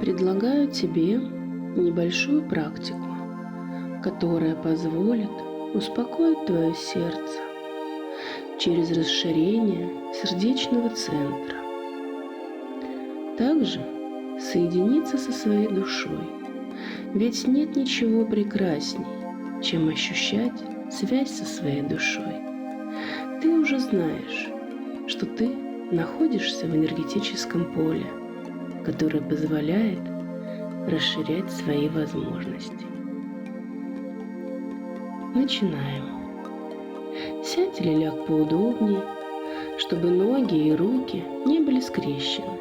Предлагаю тебе небольшую практику, которая позволит успокоить твое сердце через расширение сердечного центра. Также соединиться со своей душой, ведь нет ничего прекрасней, чем ощущать связь со своей душой. Ты уже знаешь, что ты находишься в энергетическом поле, которое позволяет расширять свои возможности. Начинаем. Сядь или ляг поудобнее, чтобы ноги и руки не были скрещены.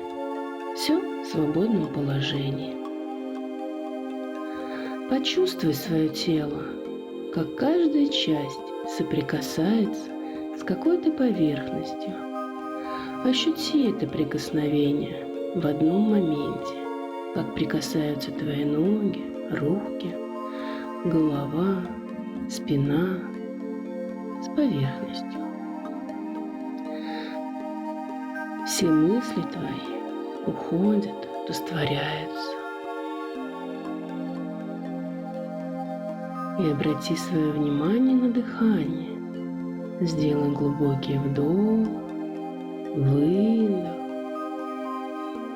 Все в свободном положении. Почувствуй свое тело, как каждая часть соприкасается с какой-то поверхностью. Ощути это прикосновение в одном моменте, как прикасаются твои ноги, руки, голова, спина с поверхностью. Все мысли твои уходят, растворяются. И обрати свое внимание на дыхание. Сделай глубокий вдох, выдох.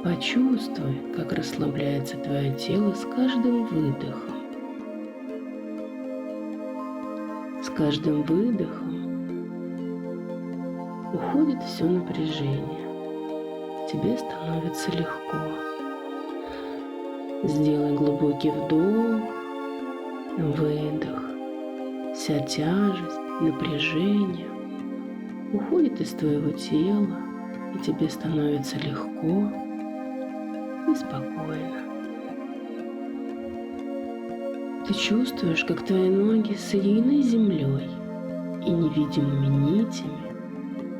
Почувствуй, как расслабляется твое тело с каждым выдохом. С каждым выдохом уходит все напряжение. Тебе становится легко. Сделай глубокий вдох, выдох. Вся тяжесть, напряжение уходит из твоего тела, и тебе становится легко и спокойно. Ты чувствуешь, как твои ноги соединены с землей и невидимыми нитями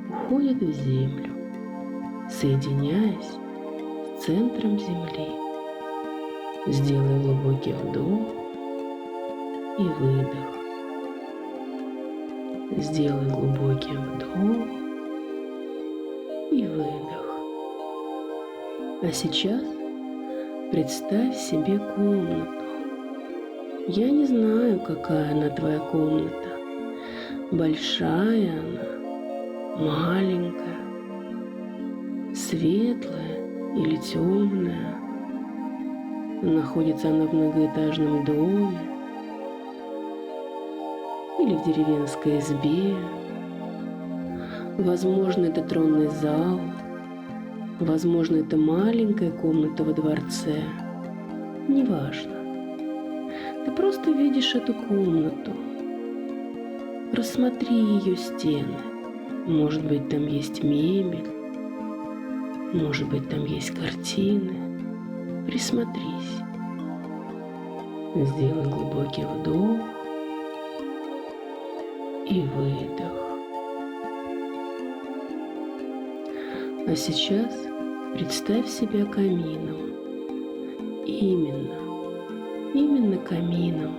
уходят в землю, соединяясь с центром земли. Сделай глубокий вдох и выдох. Сделай глубокий вдох и выдох. А сейчас представь себе комнату. Я не знаю, какая она твоя комната. Большая она, маленькая, светлая или темная. Находится она в многоэтажном доме или в деревенской избе. Возможно, это тронный зал. Возможно, это маленькая комната во дворце. Неважно. Ты просто видишь эту комнату. Рассмотри ее стены. Может быть, там есть мебель. Может быть, там есть картины. Присмотрись. Сделай глубокий вдох и выдох. А сейчас представь себя камином. Именно камином.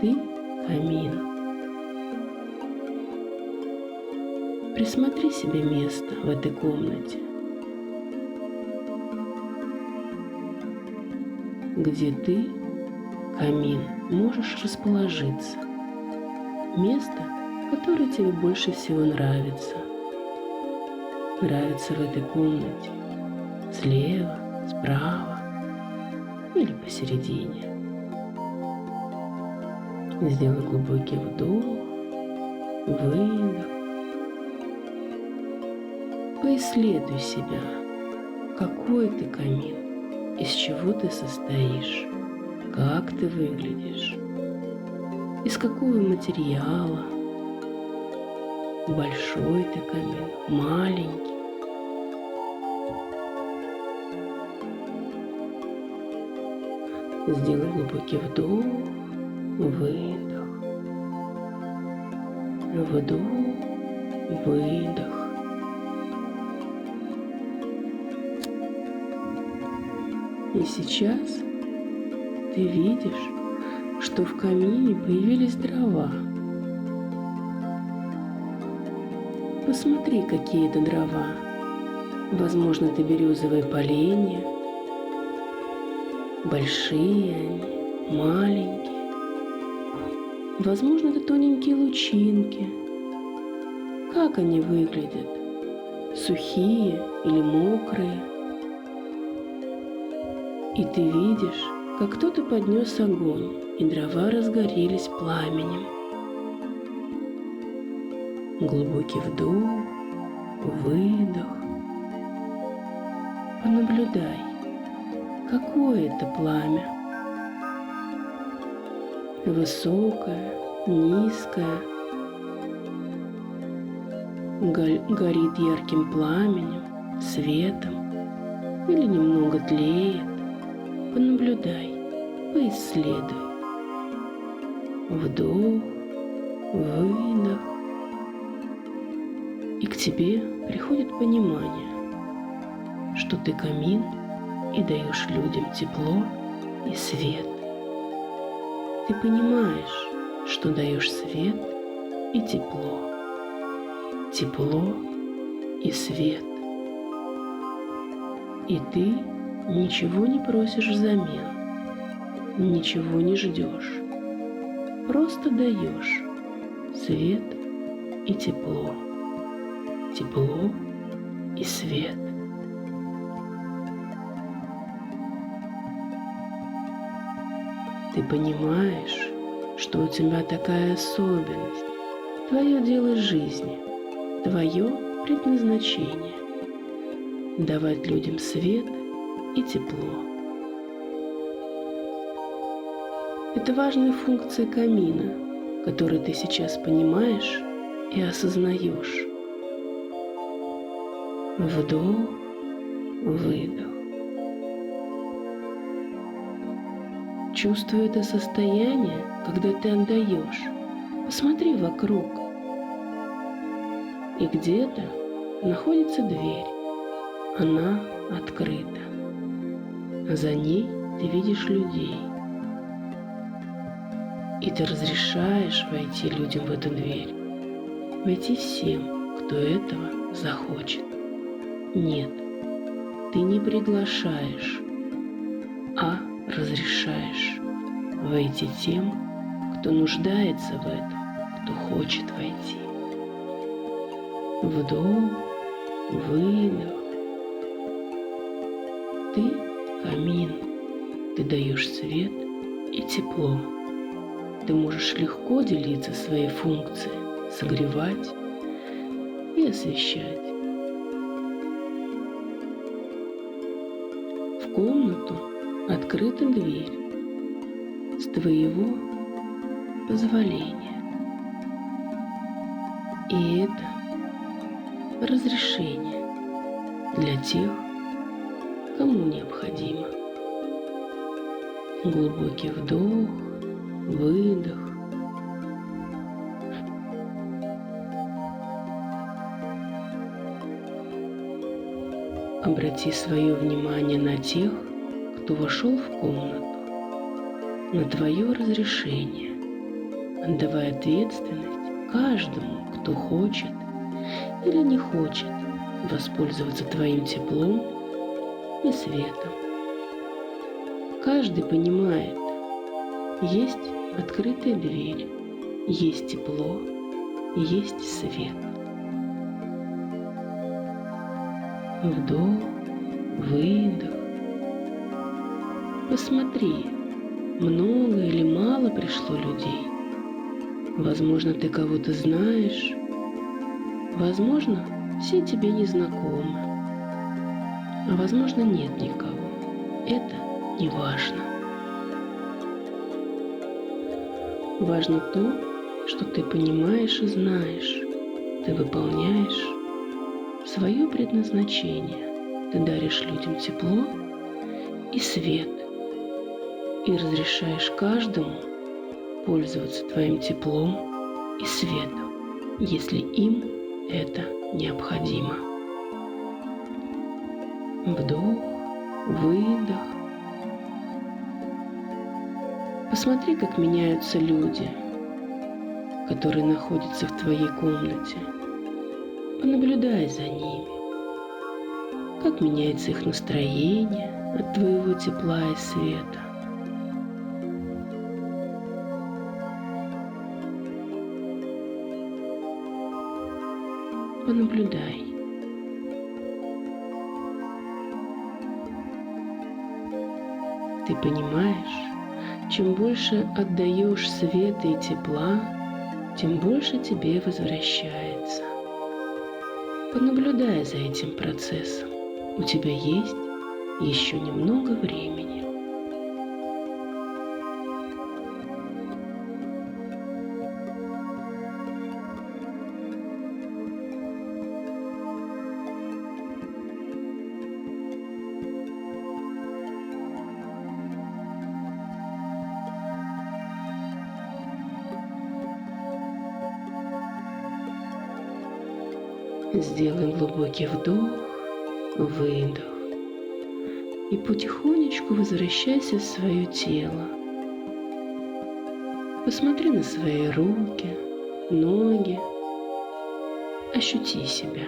Ты камин. Присмотри себе место в этой комнате, где ты, камин, можешь расположиться. Место, которое тебе больше всего нравится. Нравится в этой комнате. Слева, справа или посередине. Сделай глубокий вдох, выдох. Поисследуй себя. Какой ты камин? Из чего ты состоишь? Как ты выглядишь? Из какого материала? Большой ты камин, маленький. Сделай глубокий вдох, выдох. Вдох, выдох. И сейчас ты видишь, что в камине появились дрова. Посмотри, какие это дрова. Возможно, это березовые поленья Большие они, маленькие. Возможно, это тоненькие лучинки. Как они выглядят? Сухие или мокрые? И ты видишь, как кто-то поднес огонь, и дрова разгорелись пламенем. Глубокий вдох, выдох. Понаблюдай, какое это пламя. Высокое, низкое, горит ярким пламенем, светом или немного тлеет. Понаблюдай, поисследуй. Вдох, выдох. И к тебе приходит понимание, что ты камин и даешь людям тепло и свет. Ты понимаешь, что даешь свет и тепло. Тепло и свет. И ты ничего не просишь взамен, ничего не ждешь. Просто даешь свет и тепло. Тепло и свет. Ты понимаешь, что у тебя такая особенность, твое дело жизни, твое предназначение – давать людям свет и тепло. Это важная функция камина, которую ты сейчас понимаешь и осознаешь. Вдох, выдох. Чувствуй это состояние, когда ты отдаешь. Посмотри вокруг. И где-то находится дверь. Она открыта. А за ней ты видишь людей. И ты разрешаешь войти людям в эту дверь. Войти всем, кто этого захочет. Нет, ты не приглашаешь, а разрешаешь войти тем, кто нуждается в этом, кто хочет войти. Вдох, выдох. Ты камин, ты даешь свет и тепло. Ты можешь легко делиться своей функцией, согревать и освещать. В комнату открыта дверь с твоего позволения. И это разрешение для тех, кому необходимо. Глубокий вдох, выдох. Обрати свое внимание на тех, кто вошел в комнату, на твое разрешение, отдавая ответственность каждому, кто хочет или не хочет воспользоваться твоим теплом и светом. Каждый понимает, есть открытая дверь, есть тепло, есть свет. Вдох, выдох. Посмотри, много или мало пришло людей. Возможно, ты кого-то знаешь. Возможно, все тебе не знакомы. А возможно, нет никого. Это не важно. Важно то, что ты понимаешь и знаешь. Ты выполняешь свое предназначение. Ты даришь людям тепло и свет. И разрешаешь каждому пользоваться твоим теплом и светом, если им это необходимо. Вдох, выдох. Посмотри, как меняются люди, которые находятся в твоей комнате. Понаблюдай за ними. как меняется их настроение от твоего тепла и света. Понаблюдай. Ты понимаешь, чем больше отдаешь света и тепла, тем больше тебе возвращается. Понаблюдай за этим процессом. У тебя есть еще немного времени. Сделай глубокий вдох, выдох и потихонечку возвращайся в свое тело. Посмотри на свои руки, ноги, ощути себя.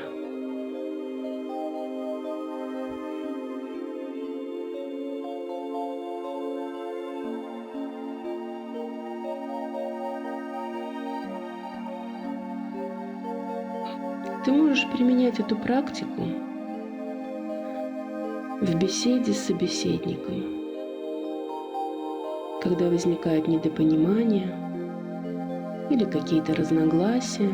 Ты можешь применять эту практику в беседе с собеседником, когда возникает недопонимание или какие-то разногласия.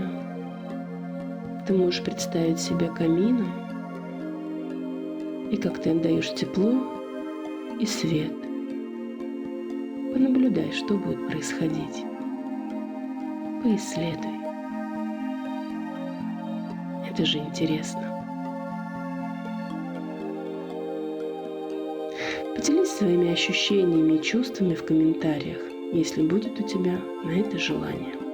Ты можешь представить себя камином и как ты отдаешь тепло и свет. Понаблюдай, что будет происходить. Поисследуй. Это же интересно. Поделись своими ощущениями и чувствами в комментариях, если будет у тебя на это желание.